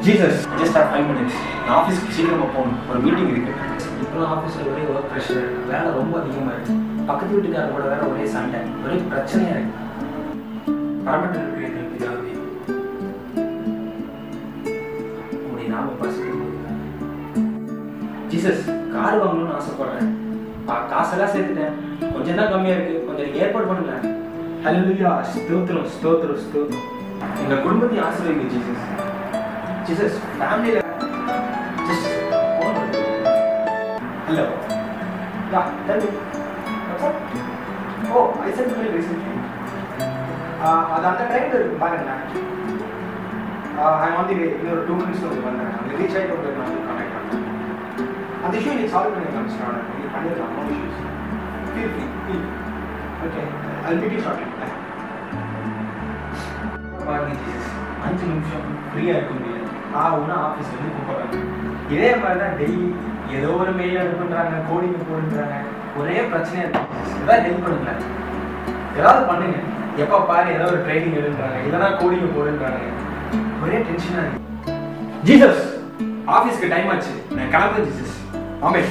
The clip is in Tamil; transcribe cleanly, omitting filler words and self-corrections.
Jesus, just have 5 minutes. நான் ஆஃபீஸ்க்கு சீக்கிரமா போகணும். ஒரு மீட்டிங் இருக்கு. இப்போ ஆஃபீஸில் ஒரே ஒர்க் ப்ரெஷர், வேலை ரொம்ப அதிகமாக இருக்குது. பக்கத்து வீட்டுக்காரர் கூட வேற ஒரே சண்டை, ஒரே பிரச்சனையாக இருக்குது. பரமட்டன் இருக்கு எங்களுக்கு ஏதாவது உங்களுடைய நாம பரிசுக்கு ஜீசஸ் கார் வாங்கணும்னு ஆசைப்படுறேன். காசெல்லாம் சேர்த்துட்டேன், கொஞ்சம் தான் கம்மியாக இருக்குது, கொஞ்சம் நீங்கள் ஏற்பாடு பண்ணுங்களேன். ஹல்லேலூயா, ஸ்தோத்திரம் ஸ்தோத்திரம் ஸ்தோத்திரம். எங்கள் குடும்பத்தையும் ஆசீர்வதிங்க Jesus. Jesus, family just phone. Hello. Yeah, tell me. What's up? Oh, I sent mail recently. அது அந்த டைம்ல இருக்கு பாருங்க. I'm on the way. இன்னொரு 2 minutes வந்து வந்தேன். அந்த ரீச் ஆயிட்டு உங்களுக்கு நான் கான்டாக்ட் பண்றேன். அந்த இஷ்யூ நீ சால்வ் பண்ணிடலாம் மிஸ்டர் ஆனர். நீ பண்ணிடலாம், no issues. Feel free. Okay. I'll meet you shortly. பாருங்க ஜீசஸ், 5 நிமிஷம் ஃப்ரீயா இருக்க முடியாது. ஒன்று ஆஃபீஸ் வந்து கூப்பிட்றாங்க. இதே மாதிரி தான் டெய்லி ஏதோ ஒரு மெயில் அனுப்புன்றாங்க, கோடிங் போடுன்றாங்க, ஒரே பிரச்சனையாக இருக்குது. ஏதாவது ஹெல்ப் பண்ணுங்க, ஏதாவது பண்ணுங்க. எப்போ பாரு ஏதோ ஒரு ட்ரைனிங் எடுன்றாங்க, இல்லைனா கோடிங் போடுன்றாங்க, ஒரே டென்ஷனாக இருக்கு. ஜீசஸ், ஆஃபீஸ்க்கு டைம் ஆச்சு, நான் கிளம்புறேன் ஜீசஸ். ஆமே.